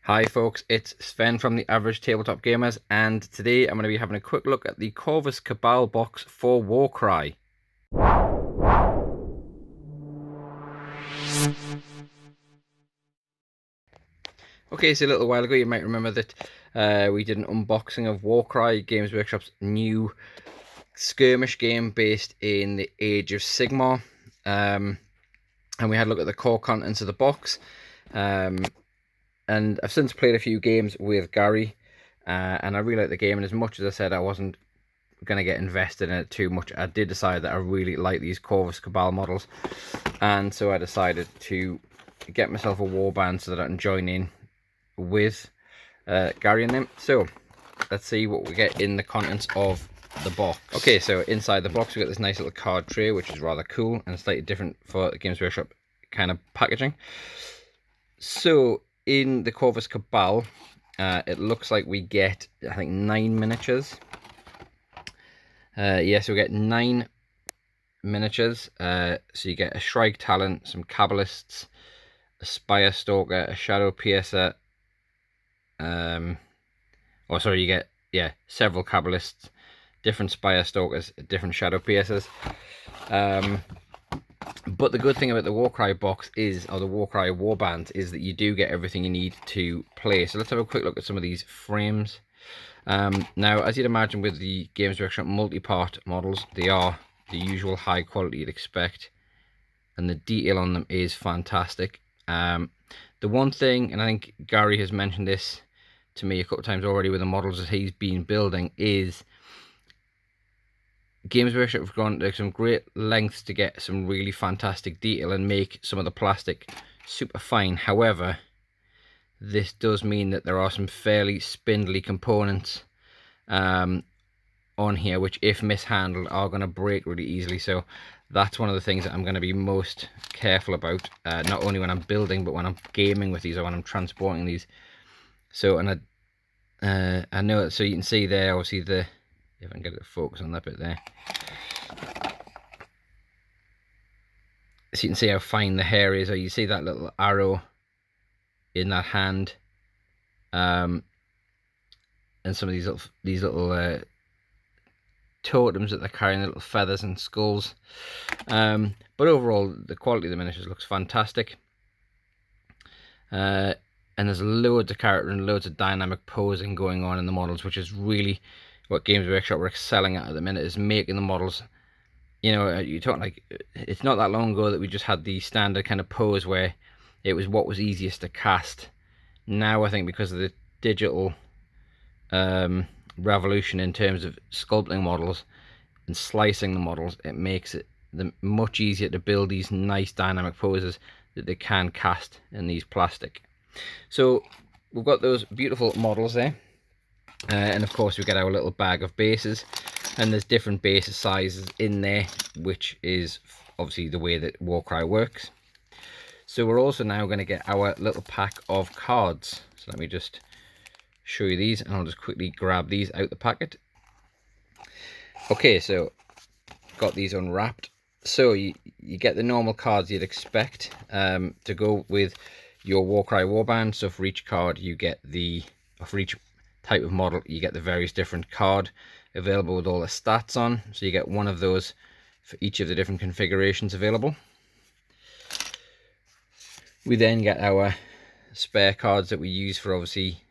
Hi folks, it's Sven from the Average Tabletop Gamers, and today I'm going to be having a quick look at the Corvus Cabal box for Warcry. Okay, so a little while ago you might remember that we did an unboxing of Warcry, Games Workshop's new skirmish game based in the Age of Sigmar, and we had a look at the core contents of the box. And I've since played a few games with Gary, and I really like the game, and as much as I said I wasn't going to get invested in it too much, I did decide that I really like these Corvus Cabal models, and so I decided to get myself a warband so that I can join in with Gary and them. So let's see what we get in the contents of the box. Okay, so inside the box we got this nice little card tray, which is rather cool and slightly different for the Games Workshop kind of packaging. So in the Corvus Cabal, it looks like we get, I think, 9 miniatures. Yes, we get 9 miniatures. So you get a Shrike Talon, some Cabalists, a Spire Stalker, a Shadow Piercer. You get, several Cabalists, different Spire Stalkers, different Shadow Piercers. But the good thing about the Warcry box is, or the Warcry Warband, is that you do get everything you need to play. So let's have a quick look at some of these frames. Now, as you'd imagine with the Games Workshop multi-part models, they are the usual high quality you'd expect, and the detail on them is fantastic. The one thing, and I think Gary has mentioned this to me a couple of times already with the models that he's been building, is Games Workshop have gone to some great lengths to get some really fantastic detail and make some of the plastic super fine. However, this does mean that there are some fairly spindly components on here, which if mishandled are going to break really easily. So that's one of the things that I'm going to be most careful about, not only when I'm building but when I'm gaming with these or when I'm transporting these. So, and I know, so you can see there, obviously, if I can get it to focus on that bit there, so you can see how fine the hair is, or you see that little arrow in that hand, and some of these little totems that they're carrying, little feathers and skulls. But overall, the quality of the miniatures looks fantastic, and there's loads of character and loads of dynamic posing going on in the models, which is really what Games Workshop are excelling at the minute, is making the models, you know, you talk like, it's not that long ago that we just had the standard kind of pose where it was what was easiest to cast. Now I think because of the digital revolution in terms of sculpting models and slicing the models, it makes it much easier to build these nice dynamic poses that they can cast in these plastic. So we've got those beautiful models there, and of course we get our little bag of bases, and there's different base sizes in there, which is obviously the way that Warcry works. So we're also now going to get our little pack of cards. So let me just show you these, and I'll just quickly grab these out the packet. Okay, so got these unwrapped. So you get the normal cards you'd expect to go with your Warcry Warband. So for each card you get for each type of model you get the various different card available with all the stats on. So you get one of those for each of the different configurations available. We then get our spare cards that we use for obviously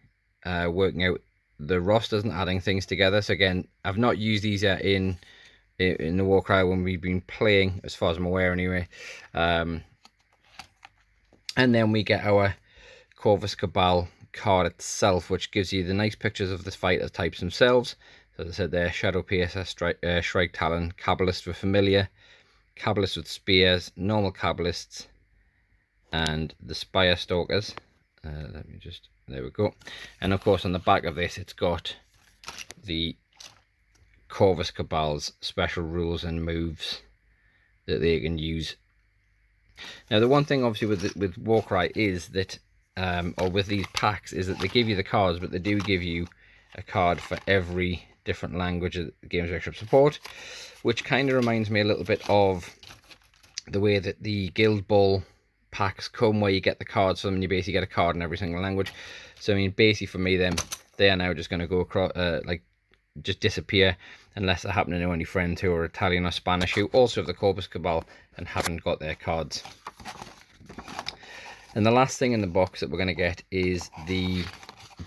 working out the rosters and adding things together. So again, I've not used these yet in the Warcry when we've been playing, as far as I'm aware anyway. And then we get our Corvus Cabal card itself, which gives you the nice pictures of the fighter types themselves. So as I said there, Shadow Piercer, Shrike Talon, Cabalist with Familiar, Cabalist with Spears, normal Cabalists, and the Spire Stalkers. There we go. And of course on the back of this it's got the Corvus Cabal's special rules and moves that they can use. Now the one thing obviously with Warcry is that, or with these packs, is that they give you the cards, but they do give you a card for every different language that Games Workshop support, which kind of reminds me a little bit of the way that the Guild Ball packs come where you get the cards from, and you basically get a card in every single language. So I mean, basically for me, then they are now just going to go across, like just disappear, unless I happen to know any friends who are Italian or Spanish who also have the Corvus Cabal and haven't got their cards. And the last thing in the box that we're going to get is the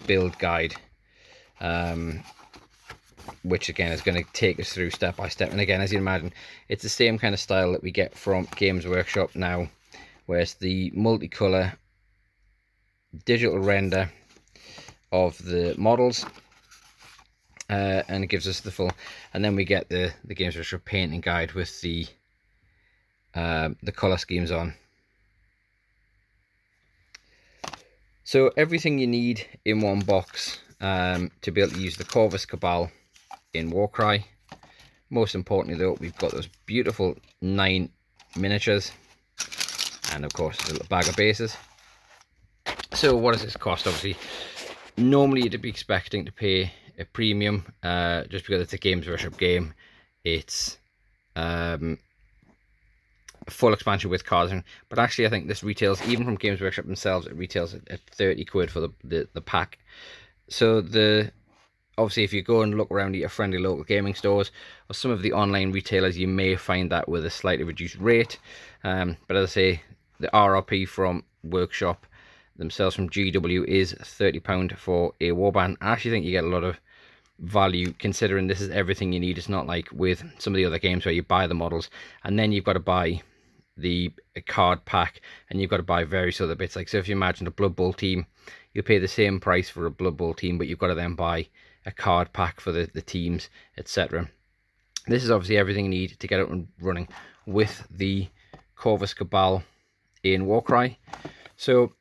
build guide, which again is going to take us through step by step. And again, as you imagine, it's the same kind of style that we get from Games Workshop now, where it's the multicolour digital render of the models, and it gives us the full, and then we get the Games Workshop painting guide with the colour schemes on. So everything you need in one box to be able to use the Corvus Cabal in Warcry. Most importantly though, we've got those beautiful 9 miniatures, and of course a little bag of bases. So what does this cost? Obviously, normally you'd be expecting to pay a premium, just because it's a Games Workshop game. It's full expansion with cards, but actually I think this retails, even from Games Workshop themselves, it retails at 30 quid for the pack. So obviously if you go and look around at your friendly local gaming stores or some of the online retailers, you may find that with a slightly reduced rate, but as I say, the RRP from Workshop themselves, from GW, is £30 for a Warband. I actually think you get a lot of value, considering this is everything you need. It's not like with some of the other games where you buy the models and then you've got to buy the card pack and you've got to buy various other bits. Like, so if you imagine a Blood Bowl team, you'll pay the same price for a Blood Bowl team, but you've got to then buy a card pack for the teams, etc. This is obviously everything you need to get up and running with the Corvus Cabal in Warcry. So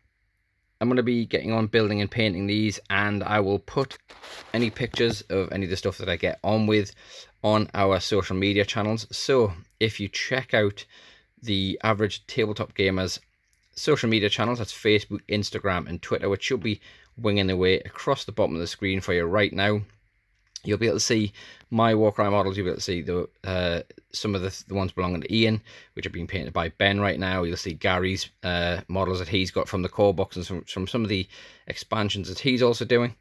I'm going to be getting on building and painting these, and I will put any pictures of any of the stuff that I get on with on our social media channels. So if you check out the Average Tabletop Gamers social media channels, that's Facebook, Instagram and Twitter, which should be winging away across the bottom of the screen for you right now, you'll be able to see my Warcry models. You'll be able to see the some of the ones belonging to Ian, which are being painted by Ben right now. You'll see Gary's models that he's got from the core box and from some of the expansions that he's also doing.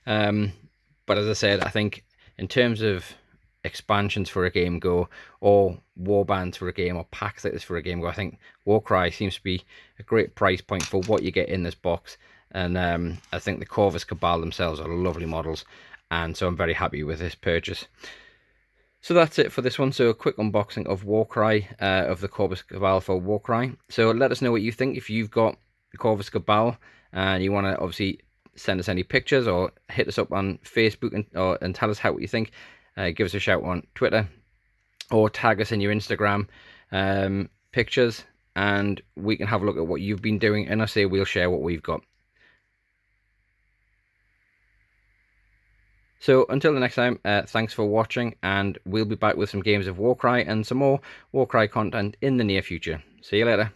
But as I said, I think in terms of expansions for a game go, or warbands for a game, or packs like this for a game go, I think Warcry seems to be a great price point for what you get in this box. And I think the Corvus Cabal themselves are lovely models, and so I'm very happy with this purchase. So that's it for this one. So a quick unboxing of Warcry, of the Corvus Cabal for Warcry. So let us know what you think. If you've got the Corvus Cabal and you want to obviously send us any pictures, or hit us up on Facebook and tell us what you think. Give us a shout on Twitter, or tag us in your Instagram pictures, and we can have a look at what you've been doing, and I say we'll share what we've got. So until the next time, thanks for watching, and we'll be back with some games of Warcry and some more Warcry content in the near future. See you later.